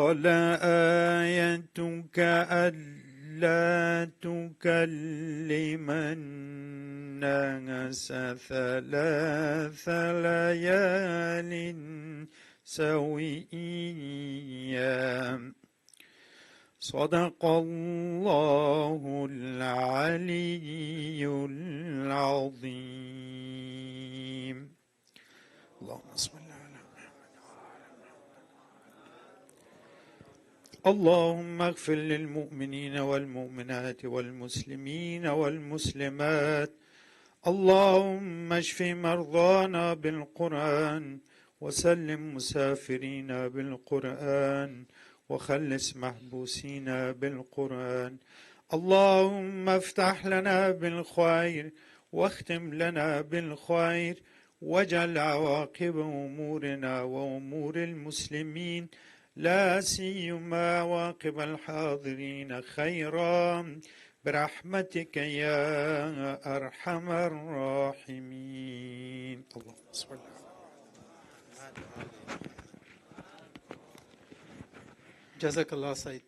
قال آيتك ألا تكلم الناس 3 ليال سويا. صدق الله العلي العظيم. اللهم صل على اللهم اغفر للمؤمنين والمؤمنات والمسلمين والمسلمات. اللهم اشف مرضانا بالقرآن، وسلم مسافرين بالقرآن، وخلص محبوسين بالقرآن. اللهم افتح لنا بالخير، واختم لنا بالخير، واجعل عواقب أمورنا وأمور المسلمين لا سيما عواقب الحاضرين خيرا، برحمتك يا أرحم الراحمين. اللهم صل على جزاك الله سيد.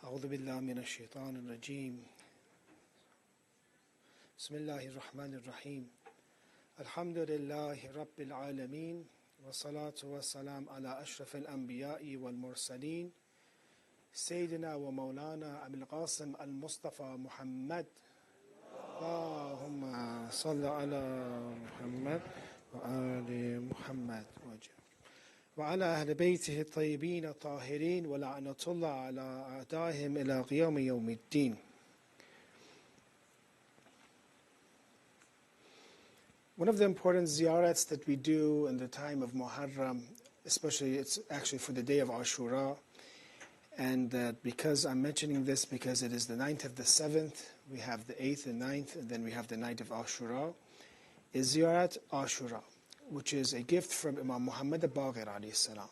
أعوذ بالله من الشيطان الرجيم بسم الله الرحمن الرحيم الحمد لله رب العالمين والصلاة والسلام على أشرف الأنبياء والمرسلين سيدنا ومولانا أبي القاسم المصطفى محمد اللهم صل على محمد وآل محمد وعلى أهل بيته الطيبين الطاهرين ولعنة الله على أعدائهم إلى قيام يوم الدين. One of the important ziyarats that we do in the time of Muharram, especially it's actually for the day of Ashura, and because I'm mentioning this because it is the 9th of the 7th, we have the 8th and 9th, and then we have the night of Ashura, is Ziyarat Ashura, which is a gift from Imam Muhammad al-Baqir alayhi salam.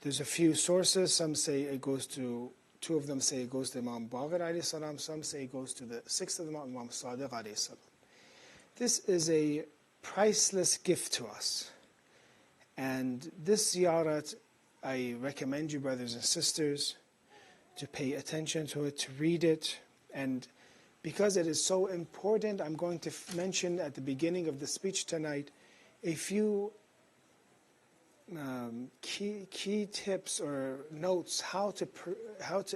There's a few sources. Some say it goes to, two of them say it goes to Imam Baqir alayhi salam. Some say it goes to the sixth of Imam Sadiq alayhi salam. This is a priceless gift to us. And this ziyarat, I recommend you, brothers and sisters, to pay attention to it, to read it. And because it is so important, I'm going to mention at the beginning of the speech tonight a few key tips or notes how to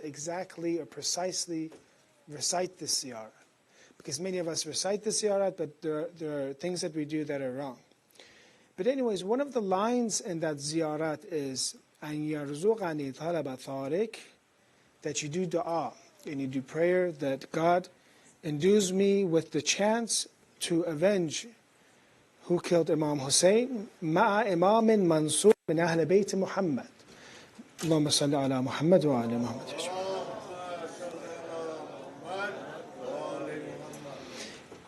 exactly or precisely recite this ziyarat. Because many of us recite the ziyarat, but there are things that we do that are wrong. But anyways, one of the lines in that ziyarat is أَن يَرْزُقَنِي طَلَبَ طَارِقٍ, that you do dua and you do prayer that God endues me with the chance to avenge who killed Imam Hussein مع إمام منصور من أهل بيت محمد اللهم صل على محمد وعلى محمد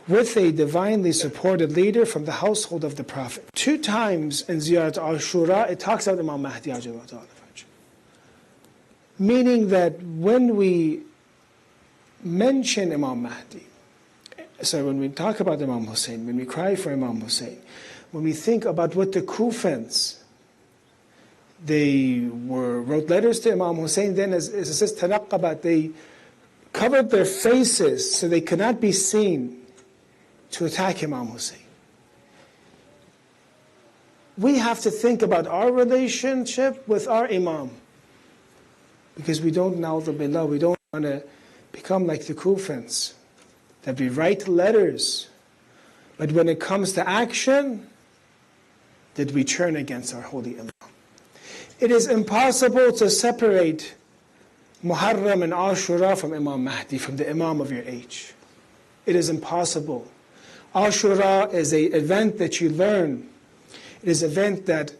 with a divinely supported leader from the household of the Prophet. 2 times in Ziyarat Ashura it talks about Imam Mahdi meaning that when we mention Imam Mahdi, so when we talk about Imam Hussein, when we cry for Imam Hussein, when we think about what the Kufans, they wrote letters to Imam Hussein, then as it says, Tanaqabat, they covered their faces so they could not be seen to attack Imam Hussein. We have to think about our relationship with our Imam, because we don't know the billah, we don't want to become like the Kufans, that we write letters, but when it comes to action, that we turn against our holy Imam. It is impossible to separate Muharram and Ashura from Imam Mahdi, from the Imam of your age. It is impossible. Ashura is an event that you learn. It is an event that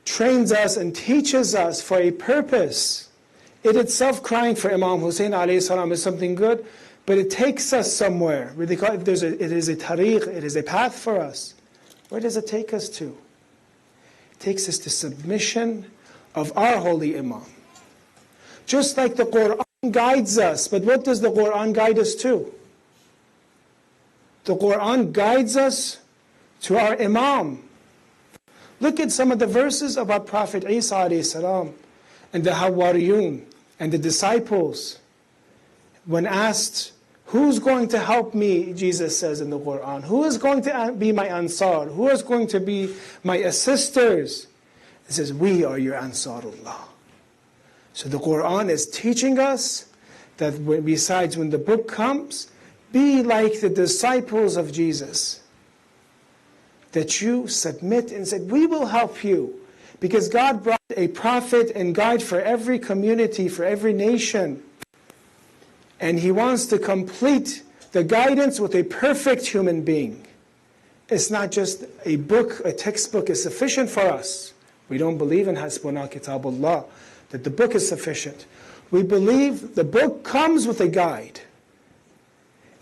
trains us and teaches us for a purpose. It itself, crying for Imam Hussein alayhi salam, is something good, but it takes us somewhere. It is a tariq, it is a path for us. Where does it take us to? It takes us to submission of our holy Imam. Just like the Quran guides us, but what does the Quran guide us to? The Quran guides us to our Imam. Look at some of the verses about Prophet Isa alayhi salam and the Hawariyun and the disciples. When asked, who's going to help me, Jesus says in the Quran, who is going to be my Ansar? Who is going to be my assisters? It says, we are your Ansarullah. So the Quran is teaching us that besides when the book comes, be like the disciples of Jesus. That you submit and said, we will help you. Because God brought a prophet and guide for every community, for every nation. And He wants to complete the guidance with a perfect human being. It's not just a book, a textbook is sufficient for us. We don't believe in Hasbuna Kitabullah, that the book is sufficient. We believe the book comes with a guide.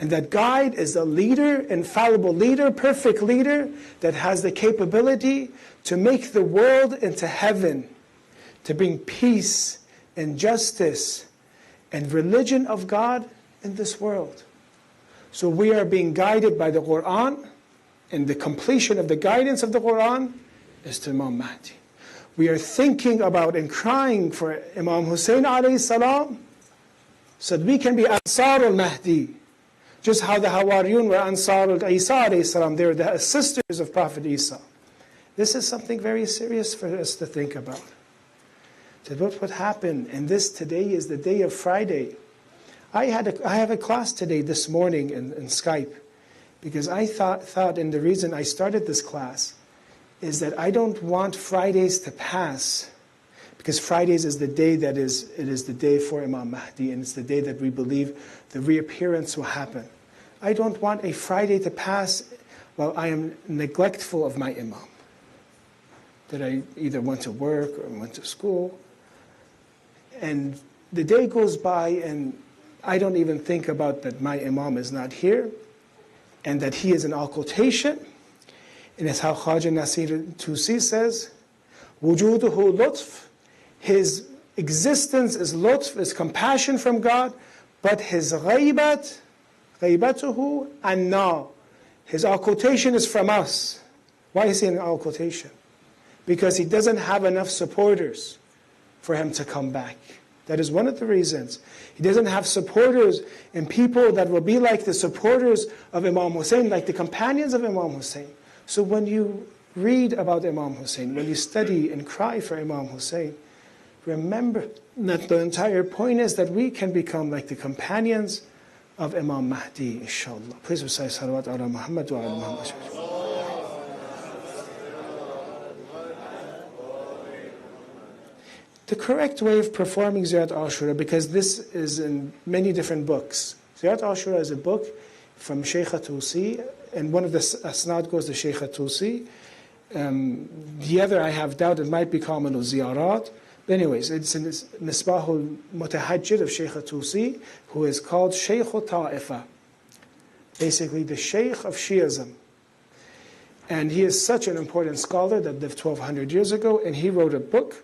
And that guide is a leader, infallible leader, perfect leader, that has the capability to make the world into heaven, to bring peace and justice and religion of God in this world. So we are being guided by the Quran, and the completion of the guidance of the Quran is to Imam Mahdi. We are thinking about and crying for Imam Hussein alayhi salam, so that we can be Ansar al-Mahdi. Just how the Hawariyun were Ansar al-Isa alayhi salam, they were the sisters of Prophet Isa. This is something very serious for us to think about. That what happened, and this today is the day of Friday. I have a class today, this morning in Skype, because I thought, and the reason I started this class is that I don't want Fridays to pass, because Fridays is the day it is the day for Imam Mahdi, and it's the day that we believe the reappearance will happen. I don't want a Friday to pass while I am neglectful of my Imam, that I either went to work or went to school, and the day goes by and I don't even think about that my Imam is not here and that he is in occultation. And it's how Khaja Nasir Tusi says, Wujuduhu lutf, his existence is lutf, is compassion from God, but his ghaibatuhu anna, his occultation is from us. Why is he in occultation? Because he doesn't have enough supporters for him to come back. That is one of the reasons. He doesn't have supporters and people that will be like the supporters of Imam Hussein, like the companions of Imam Hussein. So when you read about Imam Hussein, when you study and cry for Imam Hussein, remember that the entire point is that we can become like the companions of Imam Mahdi, inshallah. Please recite salawat ala Muhammad wa ala Muhammad. The correct way of performing Ziyarat Ashura, because this is in many different books. Ziyarat Ashura is a book from Shaykh Tusi, and one of the asnad goes to Shaykh Tusi. The other, I have doubt, it might be Kamil Ziyarat. But anyways, it's in Misbahul Mutahajjid of Shaykh Tusi, who is called Shaykh Ta'ifa, basically the Shaykh of Shi'ism. And he is such an important scholar that lived 1200 years ago, and he wrote a book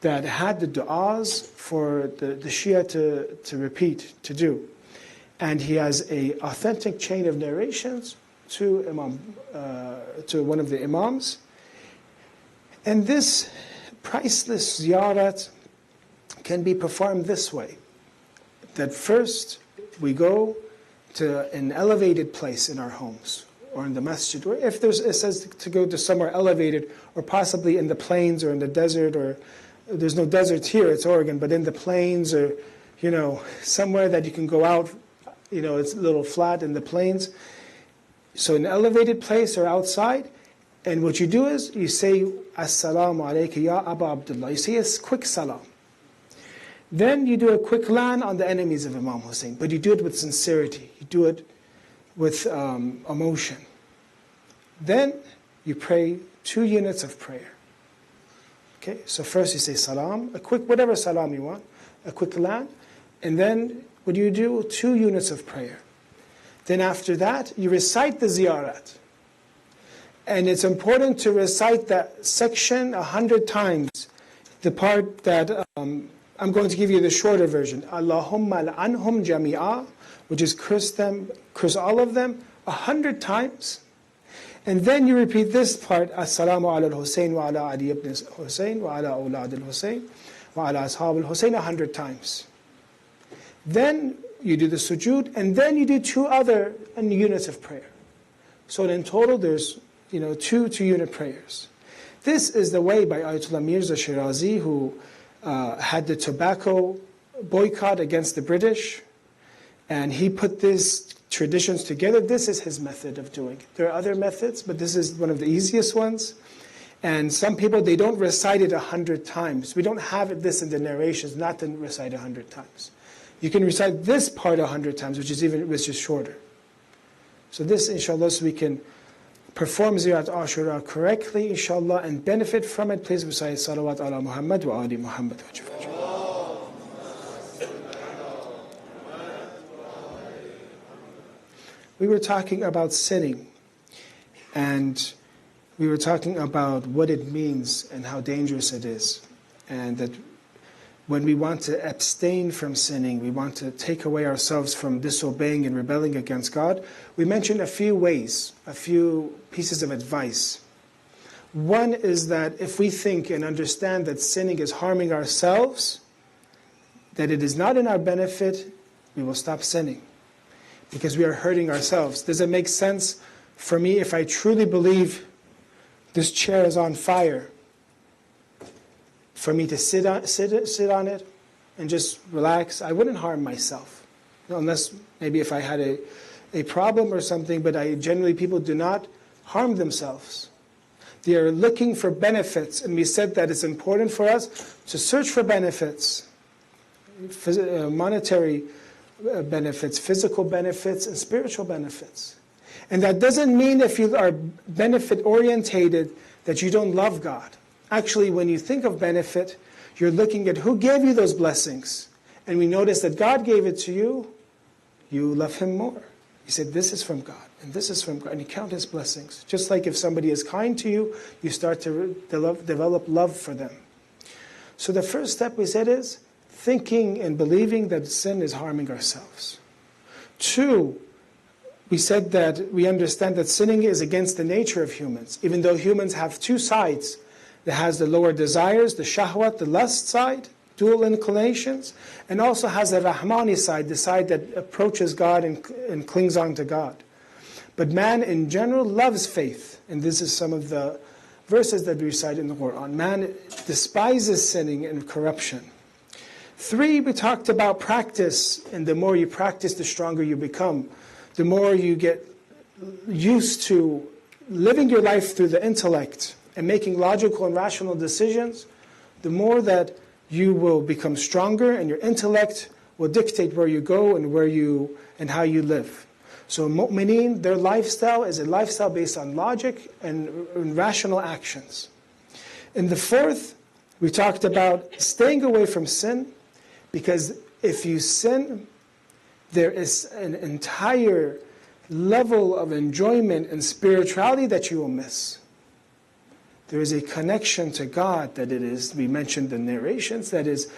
that had the du'as for the Shia to repeat, to do. And he has an authentic chain of narrations to one of the Imams. And this priceless ziyarat can be performed this way. That first we go to an elevated place in our homes, or in the masjid, or if it says to go to somewhere elevated, or possibly in the plains or in the desert, or there's no deserts here, it's Oregon, but in the plains, or somewhere that you can go out, it's a little flat in the plains. So an elevated place or outside, and what you do is you say Assalamu alayka ya Abu Abdullah. You say a quick salam. Then you do a quick lan on the enemies of Imam Hussein, but you do it with sincerity. You do it with emotion. Then you pray 2 units of prayer. Okay, so first you say salam, a quick, whatever salam you want, a quick lan, and then what do? 2 units of prayer. Then after that, you recite the ziyarat. And it's important to recite that section 100 times. The part that, I'm going to give you the shorter version. Allahumma al'anhum jami'a, which is curse all of them, 100 times. And then you repeat this part, Assalamu ala al-Husayn wa ala Ali ibn Husayn wa ala awlad al-Husayn wa ala ashab al-Husayn 100 times. Then you do the sujood, and then you do 2 other units of prayer. So in total there's 2 2-unit prayers. This is the way by Ayatollah Mirza Shirazi, who had the tobacco boycott against the British, and he put these traditions together. This is his method of doing it. There are other methods, but this is one of the easiest ones. And some people, they don't recite it 100 times. We don't have this in the narrations, not to recite 100 times. You can recite this part 100 times, which is shorter. So this, inshallah, so we can perform Ziyarat Ashura correctly, inshallah, and benefit from it. Please recite Salawat ala Muhammad wa Ali Muhammad. We were talking about sinning, and we were talking about what it means and how dangerous it is, and that when we want to abstain from sinning, we want to take away ourselves from disobeying and rebelling against God. We mentioned a few ways, a few pieces of advice. One is that if we think and understand that sinning is harming ourselves, that it is not in our benefit, we will stop sinning. Because we are hurting ourselves. Does it make sense for me if I truly believe this chair is on fire, for me to sit on it and just relax? I wouldn't harm myself. Unless maybe if I had a problem or something, but generally people do not harm themselves. They are looking for benefits, and we said that it's important for us to search for benefits, monetary benefits, physical benefits, and spiritual benefits. And that doesn't mean if you are benefit orientated that you don't love God. Actually, when you think of benefit, you're looking at who gave you those blessings. And we notice that God gave it to you, you love Him more. He said, this is from God, and this is from God. And you count His blessings. Just like if somebody is kind to you, you start to develop love for them. So the first step we said is thinking and believing that sin is harming ourselves. 2, we said that we understand that sinning is against the nature of humans. Even though humans have 2 sides. It has the lower desires, the shahwat, the lust side, dual inclinations, and also has the rahmani side, the side that approaches God and clings on to God. But man in general loves faith. And this is some of the verses that we recite in the Quran. Man despises sinning and corruption. 3, we talked about practice, and the more you practice, the stronger you become. The more you get used to living your life through the intellect and making logical and rational decisions, the more that you will become stronger, and your intellect will dictate where you go and how you live. So mu'mineen, their lifestyle is a lifestyle based on logic and rational actions. In the 4th, we talked about staying away from sin, because if you sin, there is an entire level of enjoyment and spirituality that you will miss. There is a connection to God that it is, we mentioned the narrations, that is,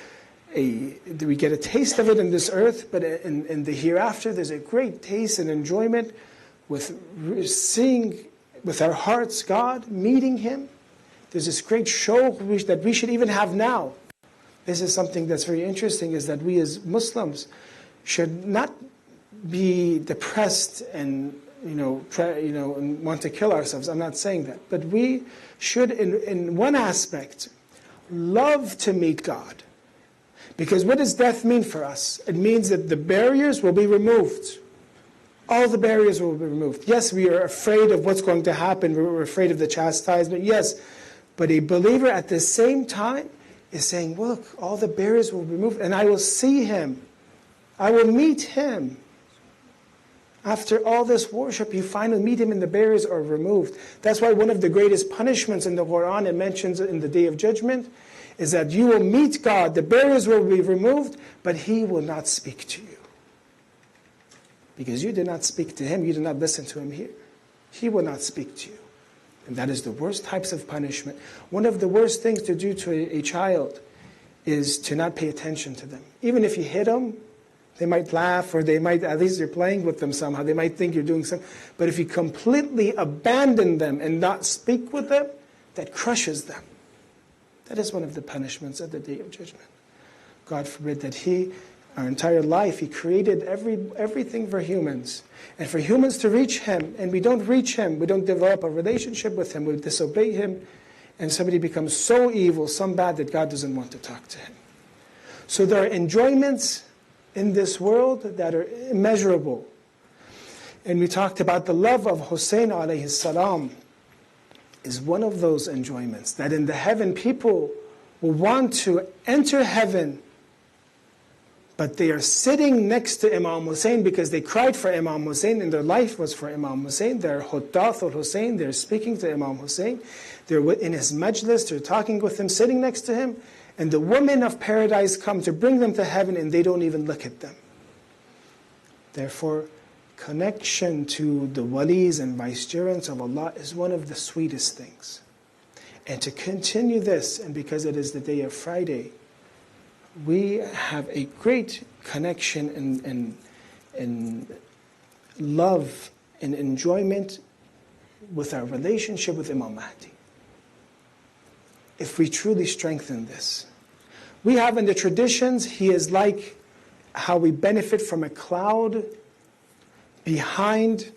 we get a taste of it in this earth, but in the hereafter, there's a great taste and enjoyment with seeing with our hearts God, meeting Him. There's this great show that we should even have now. This is something that's very interesting, is that we as Muslims should not be depressed and and want to kill ourselves. I'm not saying that. But we should, in one aspect, love to meet God. Because what does death mean for us? It means that the barriers will be removed. All the barriers will be removed. Yes, we are afraid of what's going to happen. We're afraid of the chastisement. Yes. But a believer at the same time is saying, look, all the barriers will be removed, and I will see Him. I will meet Him. After all this worship, you finally meet Him and the barriers are removed. That's why one of the greatest punishments in the Quran, it mentions in the Day of Judgment, is that you will meet God, the barriers will be removed, but He will not speak to you. Because you did not speak to Him, you did not listen to Him here. He will not speak to you. And that is the worst types of punishment. One of the worst things to do to a child is to not pay attention to them. Even if you hit them, they might laugh, or they might, at least you're playing with them somehow. They might think you're doing something. But if you completely abandon them and not speak with them, that crushes them. That is one of the punishments at the Day of Judgment. God forbid that our entire life, He created everything for humans. And for humans to reach Him, and we don't reach Him, we don't develop a relationship with Him, we disobey Him, and somebody becomes so evil, so bad that God doesn't want to talk to him. So there are enjoyments in this world that are immeasurable. And we talked about the love of Hussein alayhi salam is one of those enjoyments, that in the heaven people will want to enter heaven, but they are sitting next to Imam Hussein because they cried for Imam Hussein and their life was for Imam Hussein. They're Huddath al-Hussein, they're speaking to Imam Hussein. They're in his majlis, they're talking with him, sitting next to him. And the women of paradise come to bring them to heaven and they don't even look at them. Therefore, connection to the walis and vicegerents of Allah is one of the sweetest things. And to continue this, and because it is the day of Friday, we have a great connection and love and enjoyment with our relationship with Imam Mahdi. If we truly strengthen this. We have in the traditions, he is like how we benefit from a cloud behind,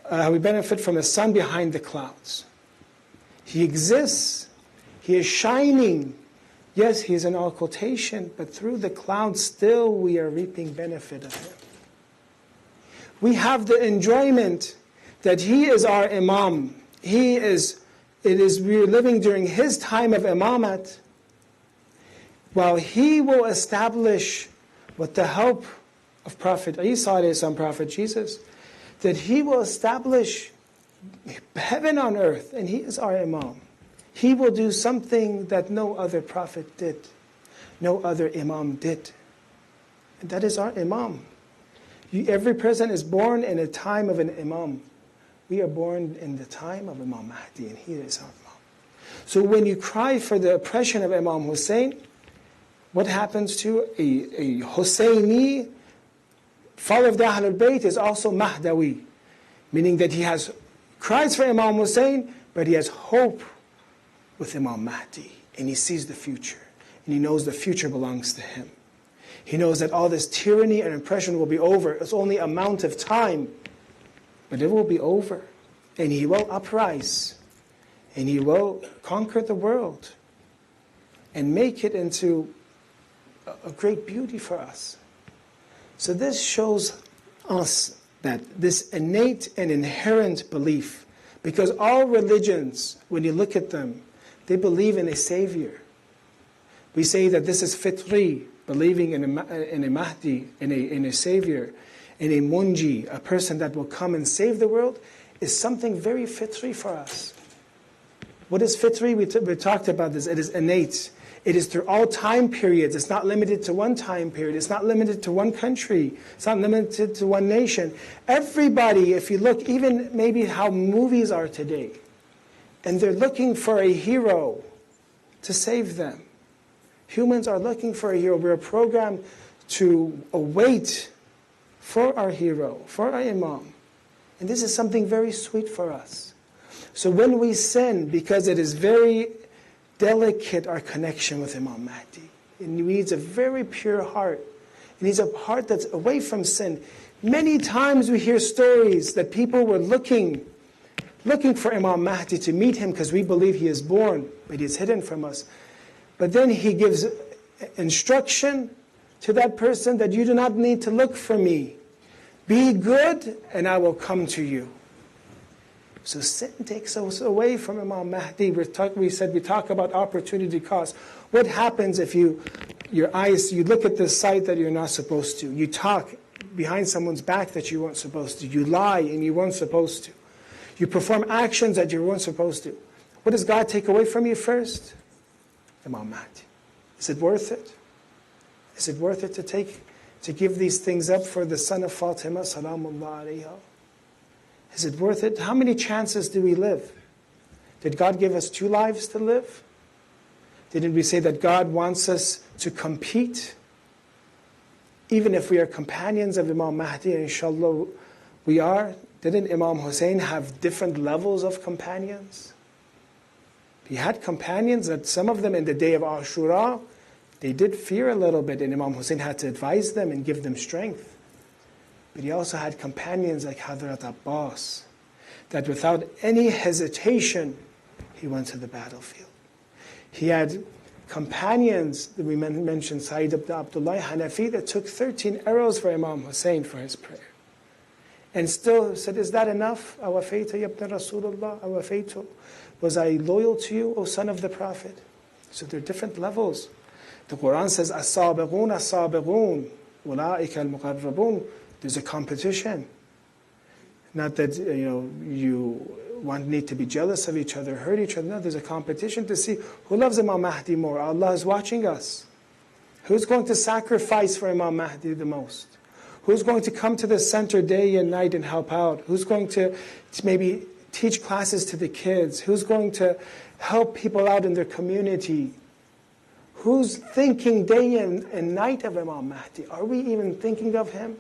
how we benefit from the sun behind the clouds. He exists. He is shining. Yes, he is in occultation, but through the cloud still we are reaping benefit of him. We have the enjoyment that he is our Imam. We are living during his time of imamat, while he will establish, with the help of Prophet Isa, Prophet Jesus, that he will establish heaven on earth, and he is our Imam. He will do something that no other prophet did, no other Imam did. And that is our Imam. Every person is born in a time of an Imam. We are born in the time of Imam Mahdi, and he is our Imam. So when you cry for the oppression of Imam Hussein, what happens to a Husseini, follower of the Ahlul Bayt, is also Mahdawi, meaning that he has cries for Imam Hussein, but he has hope with Imam Mahdi, and he sees the future, and he knows the future belongs to him. He knows that all this tyranny and oppression will be over. It's only a amount of time, but it will be over, and he will uprise, and he will conquer the world and make it into a great beauty for us. So this shows us that this innate and inherent belief, because all religions, when you look at them, they believe in a savior. We say that this is fitri, believing in a Mahdi, in a savior, in a munji, a person that will come and save the world, is something very fitri for us. What is fitri? We talked about this. It is innate. It is through all time periods. It's not limited to one time period. It's not limited to one country. It's not limited to one nation. Everybody, if you look, even maybe how movies are today, and they're looking for a hero to save them. Humans are looking for a hero. We're programmed to await for our hero, for our Imam. And this is something very sweet for us. So when we sin, because it is very delicate, our connection with Imam Mahdi, it needs a very pure heart. It needs a heart that's away from sin. Many times we hear stories that people were looking for Imam Mahdi to meet him because we believe he is born, but he is hidden from us. But then he gives instruction to that person that you do not need to look for me. Be good and I will come to you. So sin takes us away from Imam Mahdi. We talk about opportunity cost. What happens if you look at the site that you're not supposed to? You talk behind someone's back that you weren't supposed to. You lie and you weren't supposed to. You perform actions that you weren't supposed to. What does God take away from you first? Imam Mahdi. Is it worth it? Is it worth it to give these things up for the son of Fatima, salamullah alayha? Is it worth it? How many chances do we live? Did God give us 2 lives to live? Didn't we say that God wants us to compete? Even if we are companions of Imam Mahdi, inshallah we are. Didn't Imam Hussein have different levels of companions? He had companions that some of them in the day of Ashura, they did fear a little bit, and Imam Hussein had to advise them and give them strength. But he also had companions like Hadrat Abbas, that without any hesitation, he went to the battlefield. He had companions, that we mentioned Sayyid ibn Abdullah Hanafi, that took 13 arrows for Imam Hussein for his prayer. And still said, is that enough? Awafayta ibn Rasulullah, awafaytu. Was I loyal to you, O son of the Prophet? So there are different levels. The Quran says, as-sabiqun, as-sabiqun, ulaika al-muqarrabun. There's a competition. Not that you need to be jealous of each other, hurt each other. No, there's a competition to see who loves Imam Mahdi more. Allah is watching us. Who's going to sacrifice for Imam Mahdi the most? Who's going to come to the center day and night and help out? Who's going to maybe teach classes to the kids? Who's going to help people out in their community? Who's thinking day and night of Imam Mahdi? Are we even thinking of him?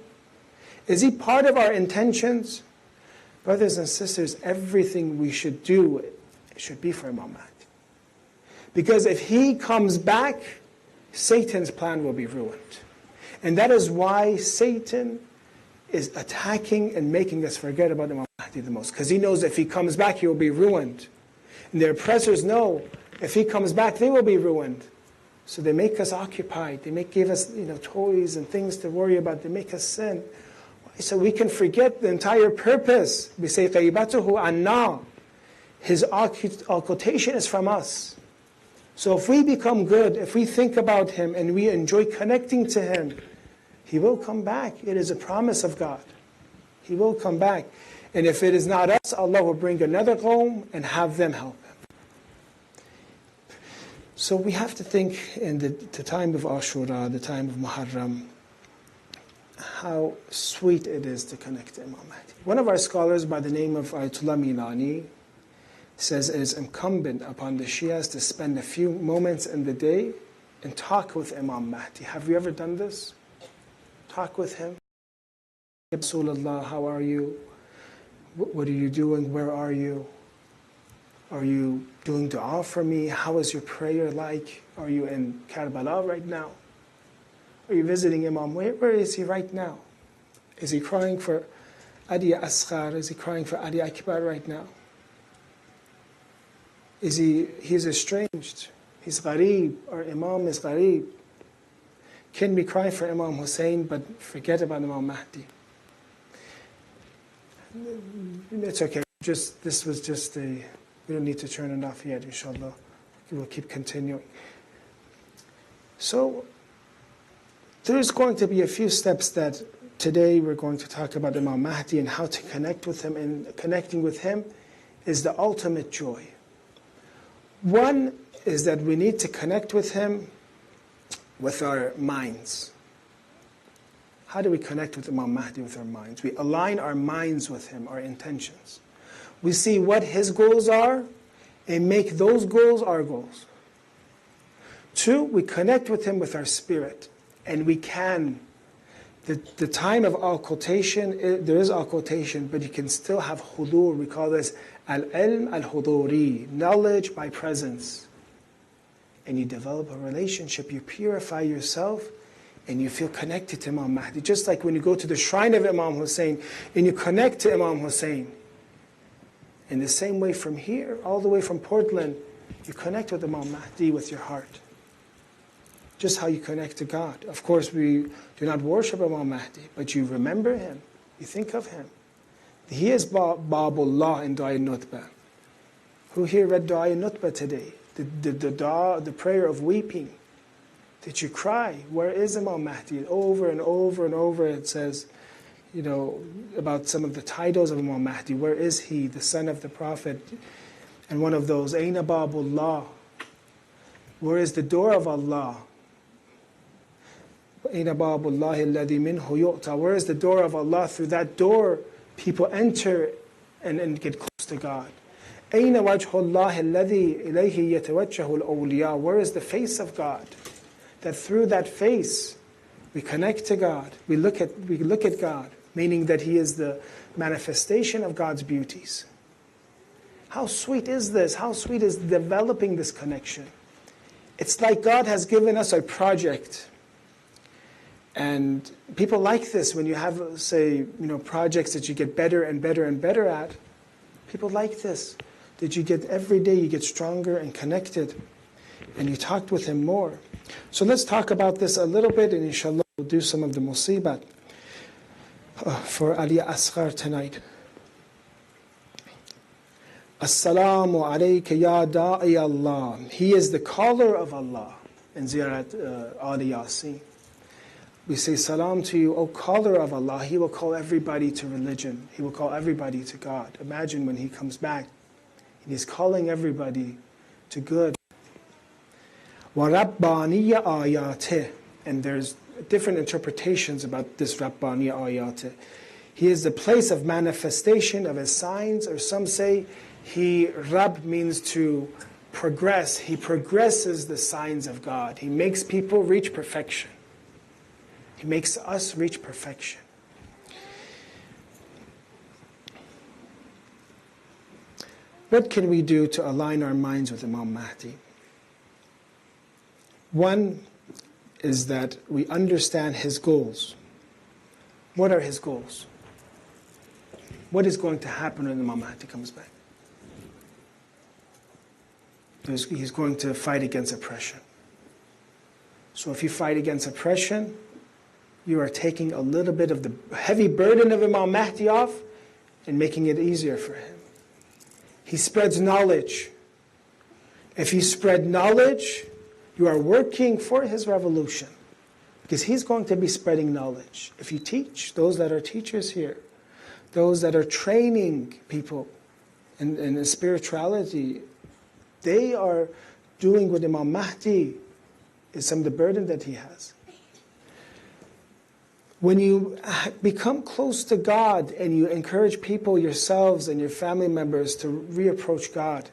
Is he part of our intentions? Brothers and sisters, everything we should do should be for Imam Mahdi. Because if he comes back, Satan's plan will be ruined. And that is why Satan is attacking and making us forget about Imam Mahdi the most. Because he knows if he comes back, he will be ruined. And the oppressors know if he comes back, they will be ruined. So they make us occupied. They give us toys and things to worry about. They make us sin. So we can forget the entire purpose. We say, غَيْبَتُهُ عَنَّا. His occultation is from us. So if we become good, if we think about him and we enjoy connecting to him, he will come back. It is a promise of God. He will come back. And if it is not us, Allah will bring another qawm and have them help him. So we have to think in the time of Ashura, the time of Muharram, how sweet it is to connect to Imam Mahdi. One of our scholars by the name of Ayatollah Milani says it is incumbent upon the Shias to spend a few moments in the day and talk with Imam Mahdi. Have you ever done this? Talk with him. Rasulullah, how are you? What are you doing? Where are you? Are you doing dua for me? How is your prayer like? Are you in Karbala right now? Are you visiting Imam? Where is he right now? Is he crying for Ali Asghar? Is he crying for Ali Akbar right now? He's estranged. He's ghareeb. Our Imam is ghareeb. Can we cry for Imam Hussein but forget about Imam Mahdi? It's okay. This was just we don't need to turn it off yet, inshallah. We'll keep continuing. So, there's going to be a few steps that today we're going to talk about Imam Mahdi and how to connect with him. And connecting with him is the ultimate joy. One is that we need to connect with him with our minds. How do we connect with Imam Mahdi with our minds? We align our minds with him, our intentions. We see what his goals are and make those goals our goals. Two, we connect with him with our spirit. And we can. The time of occultation, there is occultation, but you can still have hudur. We call this al-ilm al-huduri, knowledge by presence. And you develop a relationship, you purify yourself, and you feel connected to Imam Mahdi. Just like when you go to the shrine of Imam Hussein, and you connect to Imam Hussein. In the same way from here, all the way from Portland, you connect with Imam Mahdi with your heart. Just how you connect to God. Of course, we do not worship Imam Mahdi, but you remember him. You think of him. He is Babullah in Du'a Nutbah. Who here read Du'a Nutbah today? The prayer of weeping. Did you cry? Where is Imam Mahdi? Over and over and over it says, about some of the titles of Imam Mahdi. Where is he? The son of the Prophet. And one of those, Aina Babullah. Where is the door of Allah? Where is the door of Allah? Through that door, people enter and get close to God. Where is the face of God? That through that face, we connect to God. We look at God, meaning that He is the manifestation of God's beauties. How sweet is this? How sweet is developing this connection? It's like God has given us a project. And people like this when you have, say, projects that you get better and better and better at. People like this. That you get every day, you get stronger and connected. And you talked with him more. So let's talk about this a little bit, and inshallah we'll do some of the musibat for Ali Asghar tonight. As-salamu alayka ya da'i Allah. He is the caller of Allah in Ziyarat Ali Yasin. We say salam to you, O caller of Allah. He will call everybody to religion. He will call everybody to God. Imagine when he comes back, and he's calling everybody to good. وَرَبَّانِيَ آيَاتِهِ. And there's different interpretations about this Rabbaniya ayatih. He is the place of manifestation of his signs, or some say Rabb means to progress. He progresses the signs of God. He makes people reach perfection. He makes us reach perfection. What can we do to align our minds with Imam Mahdi? One is that we understand his goals. What are his goals? What is going to happen when Imam Mahdi comes back? He's going to fight against oppression. So if you fight against oppression, you are taking a little bit of the heavy burden of Imam Mahdi off and making it easier for him. He spreads knowledge. If you spread knowledge, you are working for his revolution, because he's going to be spreading knowledge. If you teach, those that are teachers here, those that are training people in spirituality, they are doing what Imam Mahdi is some of the burden that he has. When you become close to God and you encourage people, yourselves and your family members, to reapproach God,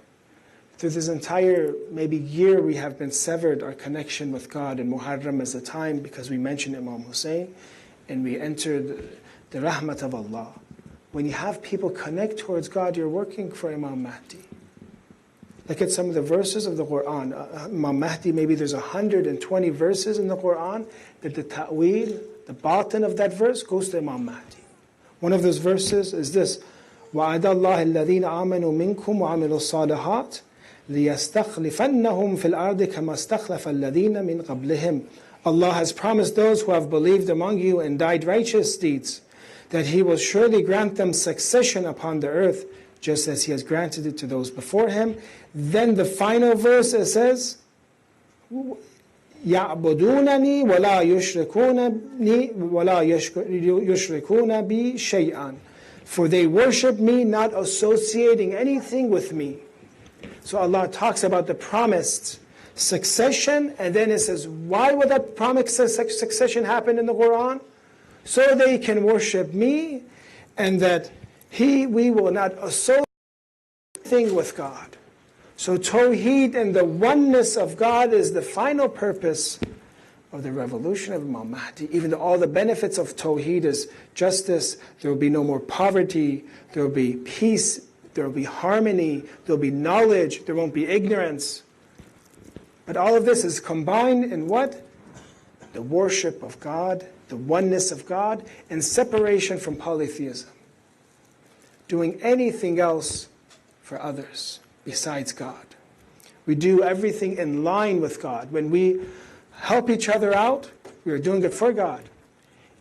through this entire maybe year we have been severed our connection with God, and Muharram is the time because we mentioned Imam Hussein and we entered the rahmat of Allah. When you have people connect towards God, you're working for Imam Mahdi. Look at some of the verses of the Quran. Imam Mahdi, maybe there's 120 verses in the Quran that the ta'wil, the batin of that verse goes to Imam Mahdi. One of those verses is this: وَعَدَ اللَّهِ الَّذِينَ آمَنُوا مِنْكُمْ وَعَمِلُوا الصَّالِحَاتِ لِيَسْتَخْلِفَنَّهُمْ فِي الْأَرْضِ كَمَا اسْتَخْلَفَ الَّذِينَ مِنْ قَبْلِهِمْ. Allah has promised those who have believed among you and died righteous deeds that He will surely grant them succession upon the earth, just as He has granted it to those before Him. Then the final verse, it says, يَعْبُدُونَنِي وَلَا يُشْرِكُونَ بِي شَيْئًا. For they worship me, not associating anything with me. So Allah talks about the promised succession, and then it says, why would that promised succession happen in the Quran? So they can worship me, and that we will not associate anything with God. So Tawheed and the oneness of God is the final purpose of the revolution of Imam Mahdi. Even though all the benefits of Tawheed is justice, there will be no more poverty, there will be peace, there will be harmony, there will be knowledge, there won't be ignorance. But all of this is combined in what? The worship of God, the oneness of God, and separation from polytheism. Doing anything else for others besides God. We do everything in line with God. When we help each other out, we are doing it for God.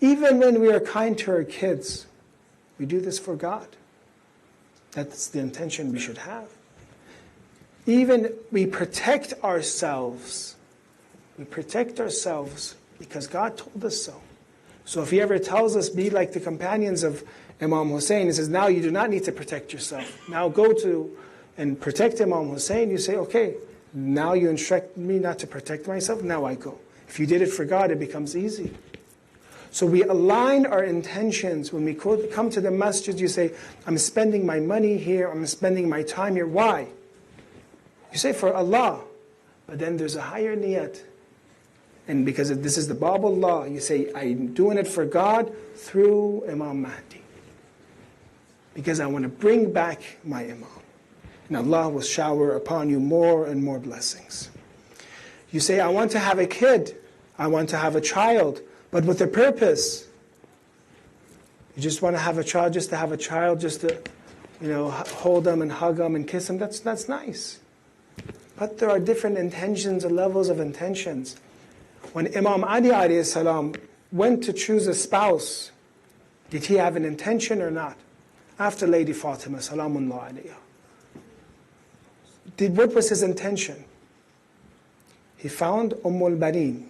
Even when we are kind to our kids, we do this for God. That's the intention we should have. Even we protect ourselves. We protect ourselves because God told us so. So if He ever tells us, be like the companions of Imam Hussein, He says, now you do not need to protect yourself. Now go to and protect Imam Hussein. You say, okay, now you instruct me not to protect myself, now I go. If you did it for God, it becomes easy. So we align our intentions. When we come to the masjid, you say, I'm spending my money here, I'm spending my time here. Why? You say, for Allah. But then there's a higher niyat. And because this is the Babullah, you say, I'm doing it for God through Imam Mahdi. Because I want to bring back my Imam. And Allah will shower upon you more and more blessings. You say, I want to have a kid. I want to have a child. But with a purpose. You just want to have a child just to have a child, just to, hold them and hug them and kiss them. That's nice. But there are different intentions and levels of intentions. When Imam Ali alayhi salam went to choose a spouse, did he have an intention or not? After Lady Fatima, salamullah alayha. What was his intention? He found al-Baneen.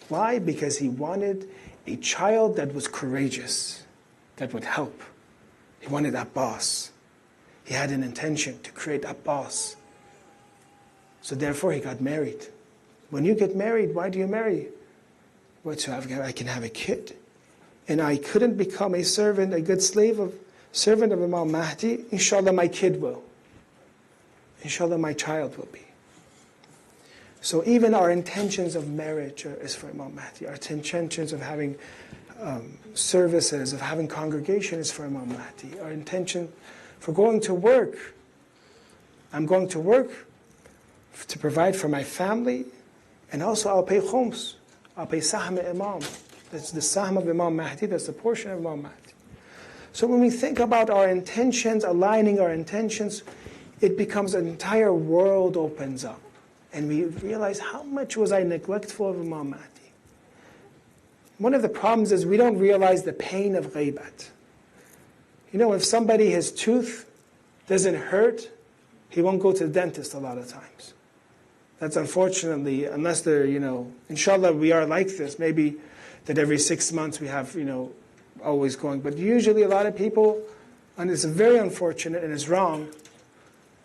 Why? Because he wanted a child that was courageous, that would help. He wanted Abbas. He had an intention to create Abbas. So therefore he got married. When you get married, why do you marry? What, so I can have a kid. And I couldn't become a servant, a good servant of Imam Mahdi. Inshallah, my kid will. Inshallah, my child will be. So even our intentions of marriage is for Imam Mahdi. Our intentions of having services, of having congregation is for Imam Mahdi. Our intention for going to work. I'm going to work to provide for my family And also I'll pay khums. I'll pay sahm imam. That's the sahm of Imam Mahdi, that's the portion of Imam Mahdi. So when we think about our intentions, aligning our intentions, it becomes an entire world opens up. And we realize how much was I neglectful of Imam Mahdi. One of the problems is we don't realize the pain of ghaibat. You know, if somebody, his tooth doesn't hurt, he won't go to the dentist a lot of times. That's unfortunately, unless they're, inshallah we are like this, maybe that every 6 months we have, always going. But usually a lot of people, and it's very unfortunate and it's wrong,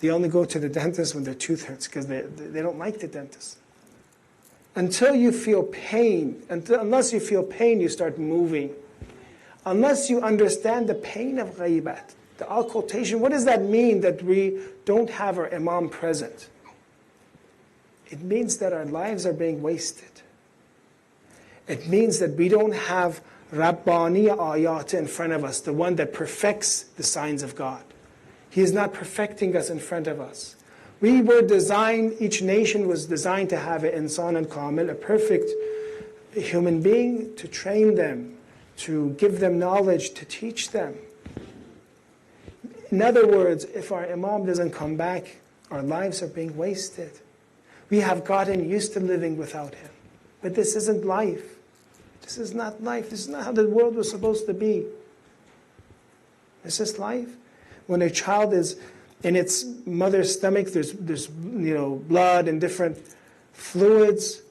they only go to the dentist when their tooth hurts because they don't like the dentist. Until you feel pain, unless you feel pain, you start moving. Unless you understand the pain of ghaibat, the occultation, what does that mean that we don't have our imam present? It means that our lives are being wasted. It means that we don't have Rabbani ayat in front of us, the one that perfects the signs of God. He is not perfecting us in front of us. We were designed, each nation was designed to have an insan and kamil, a perfect human being, to train them, to give them knowledge, to teach them. In other words, if our imam doesn't come back, our lives are being wasted. We have gotten used to living without him. But this isn't life. This is not life. This is not how the world was supposed to be. Is this life? When a child is in its mother's stomach, there's blood and different fluids,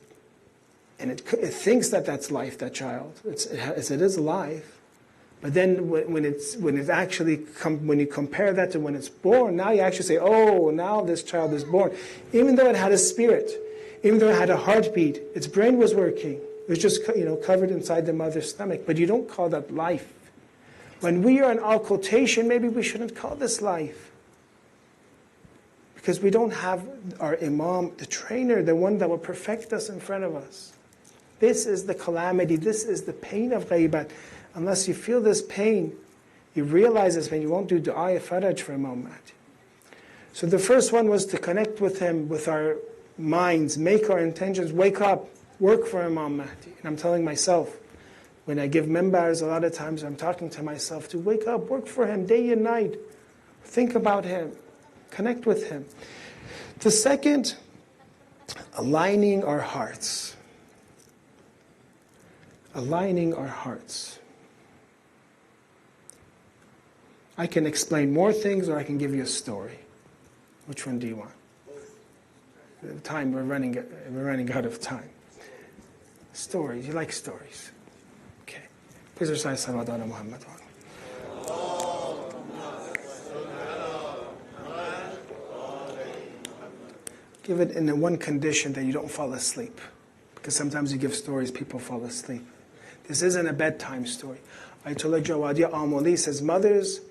and it thinks that that's life. That child, it is life. But then when you compare that to when it's born, now you actually say, oh, now this child is born, even though it had a spirit, even though it had a heartbeat, its brain was working. It was just covered inside the mother's stomach. But you don't call that life. When we are in occultation, maybe we shouldn't call this life. Because we don't have our imam, the trainer, the one that will perfect us in front of us. This is the calamity. This is the pain of ghaibat. Unless you feel this pain, you realize this when you won't do du'a faraj for Imam Mahdi. So the first one was to connect with him with our minds, make our intentions, wake up, work for Imam Mahdi. And I'm telling myself, when I give members, a lot of times I'm talking to myself to wake up, work for him day and night. Think about him. Connect with him. The second, aligning our hearts. Aligning our hearts. I can explain more things or I can give you a story. Which one do you want? Time, we're running out of time. Stories, you like stories. Okay. Please recite Salawat ala Muhammad. Give it in the one condition that you don't fall asleep. Because sometimes you give stories, people fall asleep. This isn't a bedtime story. Ayatollah Jawadi Amoli says mothers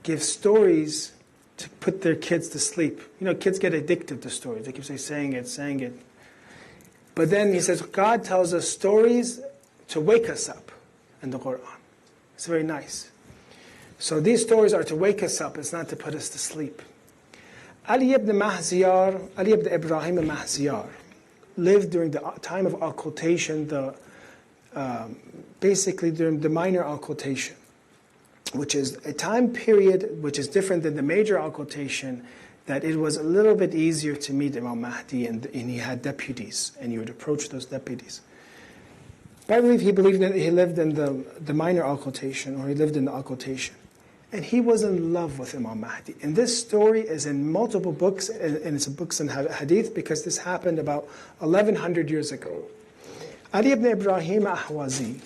give stories to put their kids to sleep. Kids get addicted to stories. They keep saying it. But then he says, God tells us stories to wake us up in the Quran. It's very nice. So these stories are to wake us up. It's not to put us to sleep. Ali ibn Ibrahim Mahziyar lived during the time of occultation, basically during the minor occultation, which is a time period which is different than the major occultation, that it was a little bit easier to meet Imam Mahdi, and he had deputies, and you would approach those deputies. But I believe he lived in the minor occultation, or he lived in the occultation. And he was in love with Imam Mahdi. And this story is in multiple books, and it's books in hadith, because this happened about 1100 years ago. Ali ibn Ibrahim Ahwazi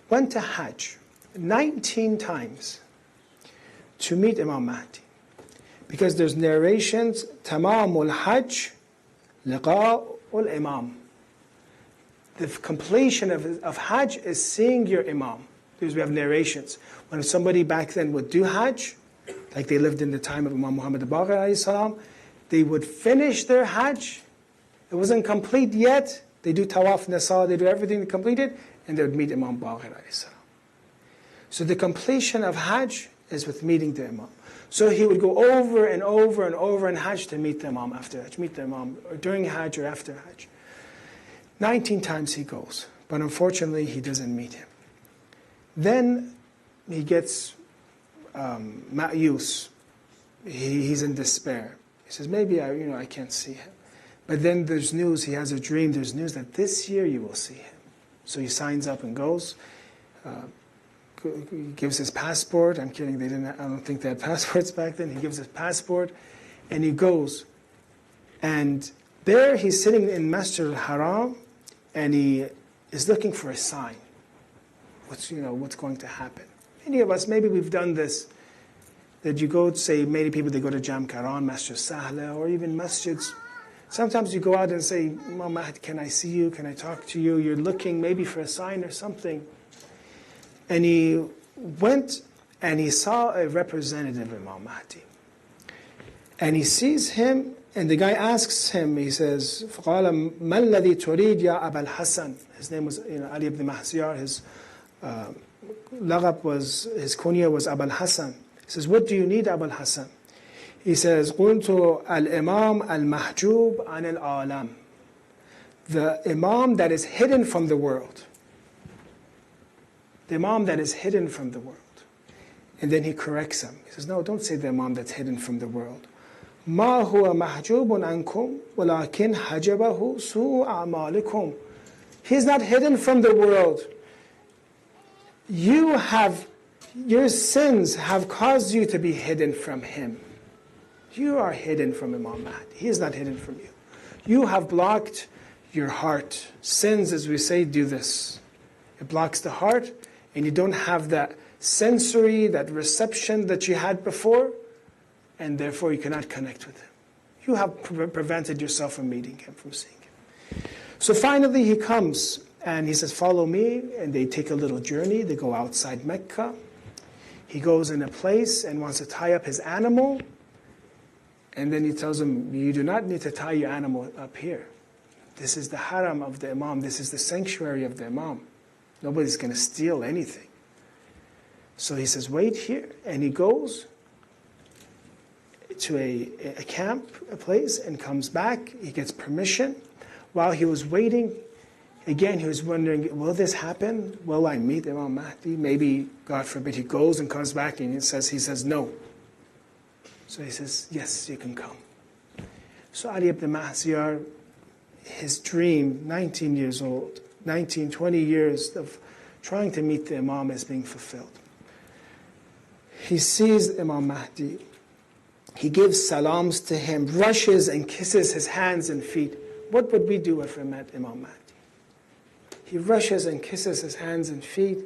went to Hajj 19 times to meet Imam Mahdi. Because there's narrations, Tamamul Hajj, Liqa'ul Imam. The completion of Hajj is seeing your Imam. Because we have narrations. When somebody back then would do Hajj, like they lived in the time of Imam Muhammad al-Baqir, they would finish their Hajj. It wasn't complete yet. They do Tawaf Nasa, they do everything to complete it, and they would meet Imam Baqir. So the completion of Hajj is with meeting the Imam. So he would go over and over and over in Hajj to meet the Imam after Hajj, meet the Imam or during Hajj or after Hajj. 19 times he goes, but unfortunately he doesn't meet him. Then he gets ma'yus. He's in despair. He says, maybe I can't see him. But then there's news, he has a dream, there's news that this year you will see him. So he signs up and goes, he gives his passport. I'm kidding, I don't think they had passports back then. He gives his passport and he goes. And there he's sitting in Masjid al-Haram and he is looking for a sign. What's going to happen? Many of us, maybe we've done this, that you go, say, many people, they go to Jam Karan, Masjid Sahla, or even masjids. Sometimes you go out and say, Imam Mahdi, can I see you? Can I talk to you? You're looking maybe for a sign or something. And he went and he saw a representative of Imam Mahdi. And he sees him, and the guy asks him, he says, فَقَالَ مَا الَّذِي تُرِيدْ يَا أَبَا الْحَسَنِ. His name was Ali ibn Mahziyar, his lagab was, his kunya was Abul Hasan. He says, what do you need, Abul Hasan? He says, قُلْتُ الْإِمَامِ الْمَحْجُوبِ عَنِ الْعَالَمِ. The Imam that is hidden from the world. The Imam that is hidden from the world. And then he corrects him. He says, no, don't say the Imam that's hidden from the world. مَا هُوَ مَحْجُوبٌ عَنْكُمْ وَلَكِنْ حَجَبَهُ سُوءُ أَعْمَالِكُمْ. He's not hidden from the world. Your sins have caused you to be hidden from him. You are hidden from Imam Mahdi. He is not hidden from you. You have blocked your heart. Sins, as we say, do this. It blocks the heart, and you don't have that sensory, that reception that you had before, and therefore you cannot connect with him. You have prevented yourself from meeting him, from seeing him. So finally he comes, and he says, follow me, and they take a little journey. They go outside Mecca. He goes in a place and wants to tie up his animal, and then he tells him, you do not need to tie your animal up here. This is the haram of the Imam. This is the sanctuary of the Imam. Nobody's going to steal anything. So he says, wait here. And he goes to a camp, a place, and comes back. He gets permission. While he was waiting, again, he was wondering, will this happen? Will I meet Imam Mahdi? Maybe, God forbid, he goes and comes back and he says no. So he says, yes, you can come. So Ali ibn Mahziyar, his dream, 19 years old, 19, 20 years of trying to meet the Imam is being fulfilled. He sees Imam Mahdi. He gives salams to him, rushes and kisses his hands and feet. What would we do if we met Imam Mahdi? He rushes and kisses his hands and feet,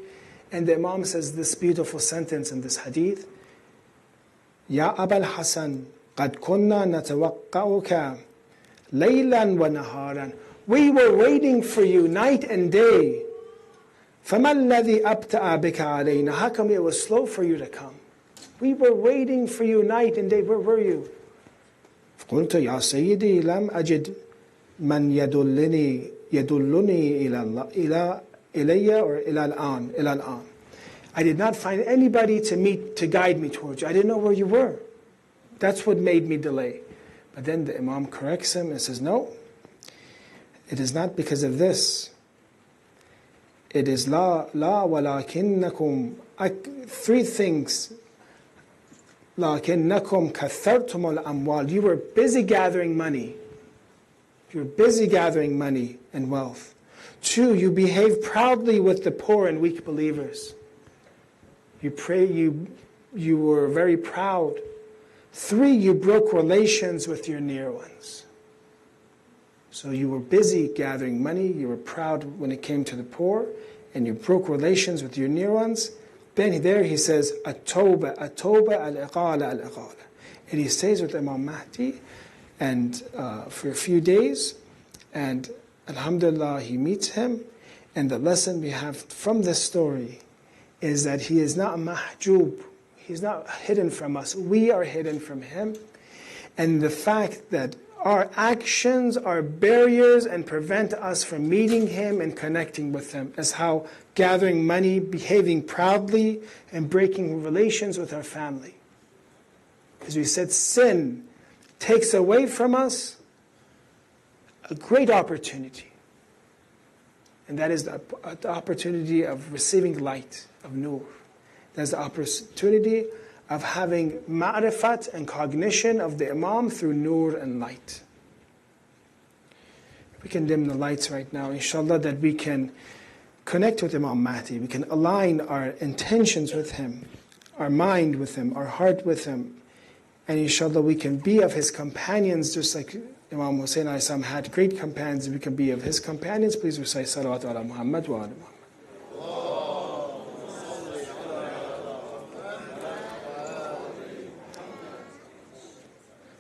and the Imam says this beautiful sentence in this hadith, Ya Abul Hasan, قَدْ كُنَّا نَتَوَقَّعُكَ لَيْلًا وَنَهَارًا. We were waiting for you night and day. فَمَا الَّذِي أَبْتَأَ بِكَ عَلَيْنَا. How come it was slow for you to come? We were waiting for you night and day. Where were you? فَقُلْتُ يَا سَيِّدِي لَمْ أَجِدْ مَنْ يَدُلُّنِي إِلَيَّ or إِلَى الْآن. I did not find anybody to guide me towards you. I didn't know where you were. That's what made me delay. But then the Imam corrects him and says, no, it is not because of this. It is la walakinnakum, three things. Lakinnakum kathartum al-amwal. You were busy gathering money. You were busy gathering money and wealth. 2, you behaved proudly with the poor and weak believers. You were very proud. 3, you broke relations with your near ones. So you were busy gathering money, you were proud when it came to the poor, and you broke relations with your near ones. Then there he says, At-tawba, al-iqala, al-iqala. And he stays with Imam Mahdi and for a few days, and alhamdulillah, he meets him. And the lesson we have from this story is that he is not mahjub. He's not hidden from us. We are hidden from him. And the fact that our actions are barriers and prevent us from meeting him and connecting with him, as how gathering money, behaving proudly, and breaking relations with our family. As we said, sin takes away from us a great opportunity. And that is the opportunity of receiving light, of nur. That's the opportunity of having ma'rifat and cognition of the Imam through nur and light. We can dim the lights right now, inshallah, that we can connect with Imam Mahdi. We can align our intentions with him, our mind with him, our heart with him. And inshallah, we can be of his companions, just like Imam Hussein a.s. had great companions. We can be of his companions. Please recite salawat ala Muhammad wa ala Muhammad.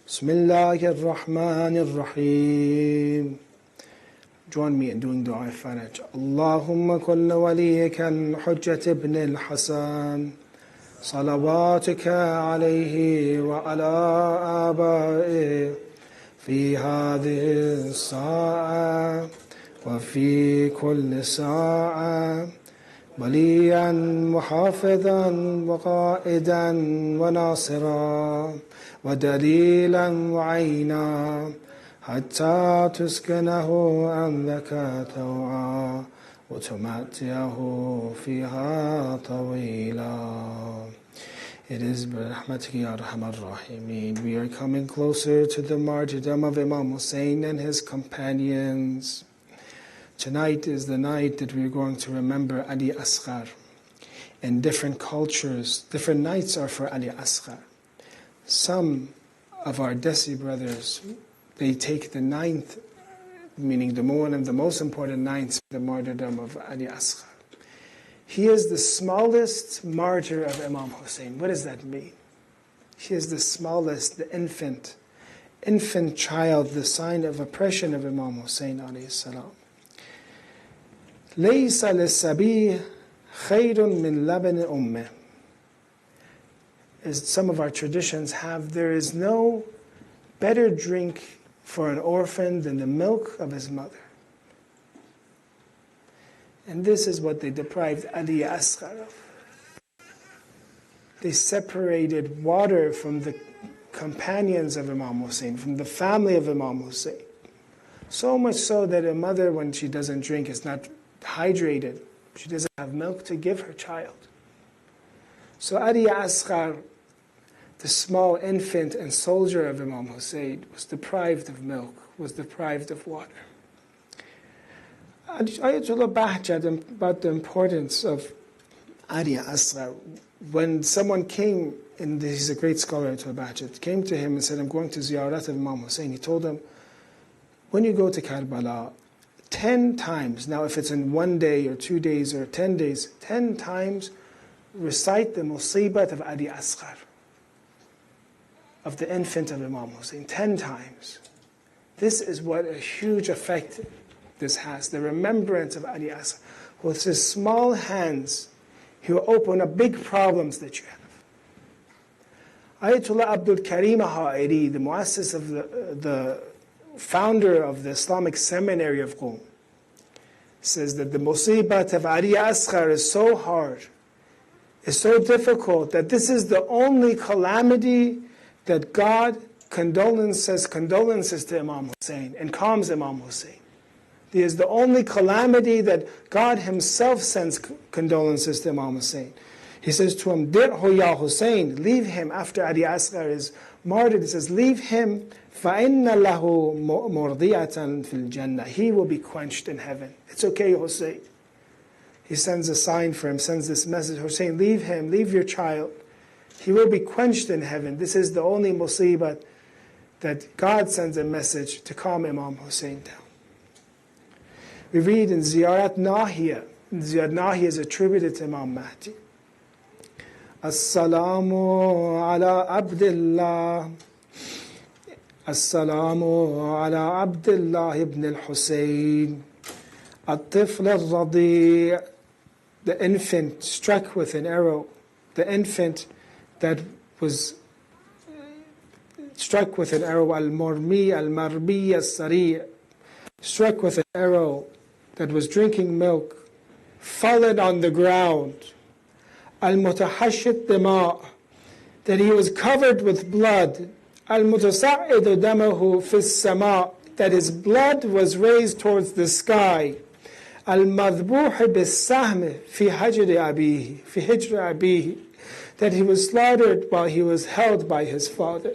Bismillahir Rahmanir Rahim. Join me in doing dua faraj. Allahumma kulli waliyika al-Hujjat ibn al-Hasan. صلواتك عليه وعلى آبائه في هذه الساعة وفي كل ساعة وليا محافظا وقائدا وناصرا ودليلا وعينا حتى تسكنه أمرك توعا وتمتعه فيها طويلا. It is برحمتك يا أرحم الراحمين. We are coming closer to the martyrdom of Imam Hussein and his companions. Tonight is the night that we are going to remember Ali Asghar. In different cultures, different nights are for Ali Asghar. Some of our Desi brothers, they take the 9th, meaning the one of the most important nights, the martyrdom of Ali Asghar. He is the smallest martyr of Imam Hussein. What does that mean? He is the smallest, the infant child, the sign of oppression of Imam Hussein alayhi salam. لَيْسَ لِلسَّبِيهِ خَيْرٌ مِّن لَبَنِ أُمِّهِ. As some of our traditions have, there is no better drink for an orphan than the milk of his mother. And this is what they deprived Ali Asghar of. They separated water from the companions of Imam Hussein, from the family of Imam Hussein. So much so that a mother, when she doesn't drink, is not hydrated. She doesn't have milk to give her child. So Ali Asghar, the small infant and soldier of Imam Hussein, was deprived of milk, was deprived of water. Ayatollah Bahjat about the importance of Ali Asghar. When someone came, and he's a great scholar, Ayatollah Bahjat, came to him and said, I'm going to ziyarat of Imam Hussein. He told him, when you go to Karbala, 10 times, now if it's in 1 day or 2 days or 10 days, 10 times recite the musibat of Ali Asghar, of the infant of Imam Hussein, 10 times. This is what a huge effect this has, the remembrance of Ali Asghar. With his small hands, he will open up big problems that you have. Ayatollah Abdul Karim Ha'iri, the muassis of the founder of the Islamic Seminary of Qom, says that the musibat of Ali Asghar is so hard, is so difficult, that this is the only calamity that God condolences to Imam Hussein and calms Imam Hussein. He is the only calamity that God himself sends condolences to Imam Hussein. He says to him, Dirhu ya Hussein, leave him after Ali Asghar is martyred. He says, leave him, فَإِنَّ لَهُ مُرْضِيَةً فِي الْجَنَّةِ. He will be quenched in heaven. It's okay, Hussein. He sends a sign for him, sends this message, Hussein, leave him, leave your child. He will be quenched in heaven. This is the only musibat that God sends a message to calm Imam Hussein down. We read in Ziyarat Nahiya. Ziyarat Nahiya is attributed to Imam Mahdi. As-salamu ala Abdullah. As-salamu ala Abdullah ibn al-Husayn. At-tifl al-radi'. The infant struck with an arrow. The infant that was struck with an arrow. Al-Marmi, al-Marbi, al-Sari'. Struck with an arrow, that was drinking milk, fallen on the ground. Al-mutahashit dima', that he was covered with blood. Al-mutasa'idu damahu fis sama', that his blood was raised towards the sky. المذبوح بالسهم في حجر أبيه في حجر أبيه, that he was slaughtered while he was held by his father.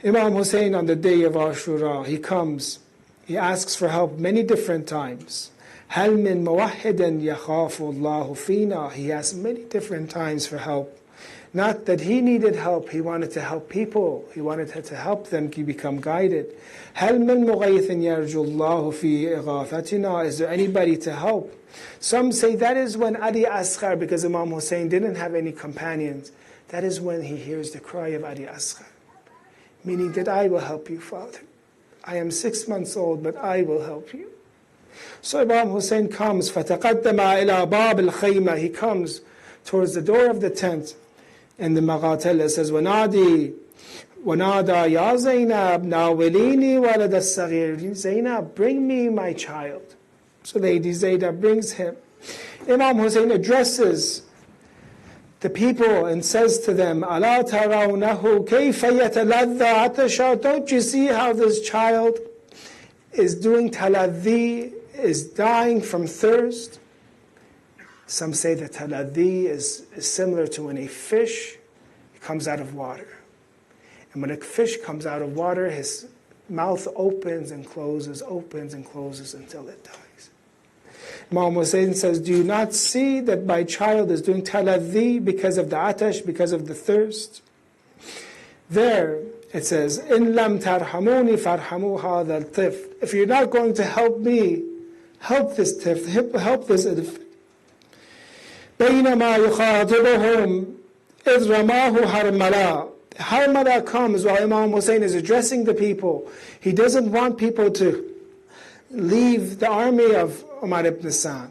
Imam Hussein, on the day of Ashura, he comes, he asks for help many different times. هل من موحد يخاف الله فينا. He asked many different times for help. Not that he needed help, he wanted to help people. He wanted to help them to become guided. هل من مغيث يرجو الله في إغاثتنا. Is there anybody to help? Some say that is when Adi Asghar, because Imam Hussein didn't have any companions, that is when he hears the cry of Adi Asghar, meaning that I will help you, Father. I am 6 months old, but I will help you. So Imam Hussein comes, فَتَقَدَّمَ إِلَى بَابِ الْخَيْمَةِ. He comes towards the door of the tent. And the Maghatel says, وَنَادَى يَا زَيْنَبْ نَاوِلِينِي وَلَدَ الصَّغِيرِ. Zainab, bring me my child. So Lady Zainab brings him. Imam Hussein addresses the people and says to them, أَلَا تَرَوْنَهُ كَيْفَ يَتَلَذَّ عَطَشًا. Don't you see how this child is doing taladhi, is dying from thirst? Some say that taladhi is similar to when a fish comes out of water. And when a fish comes out of water, his mouth opens and closes until it dies. Imam Hussein says, do you not see that my child is doing taladhi because of the atash, because of the thirst? There it says, إِن لَمْ تَرْحَمُونِ فَارْحَمُوا هَذَا الطِّفْلِ. If you're not going to help me, help this tifl, help this infant. بينما يخاطبهم إذ رماه هرملا. Harmala comes while Imam Hussein is addressing the people. He doesn't want people to leave the army of Umar ibn Sa'd.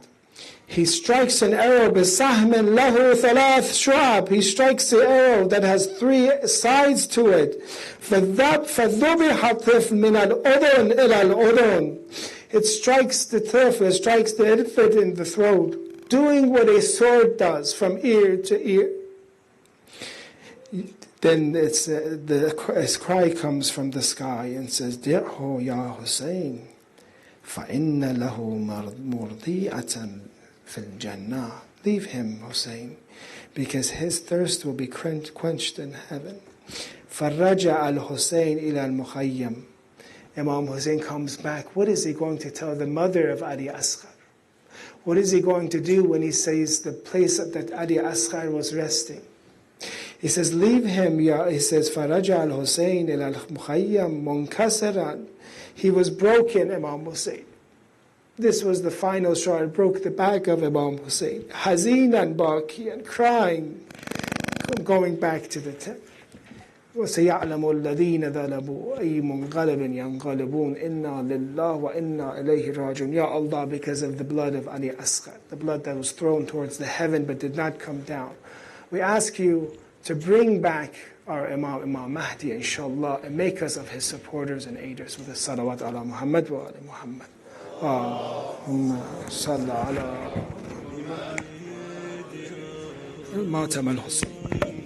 He strikes an arrow بسهم له ثلاث شعب. He strikes the arrow that has 3 sides to it. فذبح الطفل من الأذن إلى الأذن. It strikes the tifl, it strikes the infant in the throat, doing what a sword does from ear to ear. Then his cry comes from the sky and says, دِعْهُ يَا حُسَيْنِ فَإِنَّ لَهُ مُرْضِيَةً فِي الْجَنَّةِ. Leave him, Hussein, because his thirst will be quenched in heaven. فَرَجَعَ الْحُسَيْنِ إِلَى الْمُخَيَّمِ. Imam Hussein comes back. What is he going to tell the mother of Adi Asghar? What is he going to do when he says the place that Adi Asghar was resting? He says, leave him. He says, فَرَجَعَ الْحُسَيْنِ إِلَى الْمُخَيَّمِ مُنْكَسِرًا. He was broken, Imam Hussein. This was the final straw. It broke the back of Imam Hussein. حَزِينًا بَاكِيًا, crying, going back to the tent. وَسَيَعْلَمُ الَّذِينَ ظَلَمُوا أَيُّ مُنْقَلَبٍ يَنْقَلِبُونَ إِنَّا لِلَّهِ وَإِنَّا إِلَيْهِ رَاجِعُونَ. Ya Allah, because of the blood of Adi Asghar, the blood that was thrown towards the heaven but did not come down, we ask you to bring back our Imam Mahdi, inshallah, and make us of his supporters and aiders with the salawat ala Muhammad wa ala Muhammad. Allahumma salli ala Matam al-Hussein.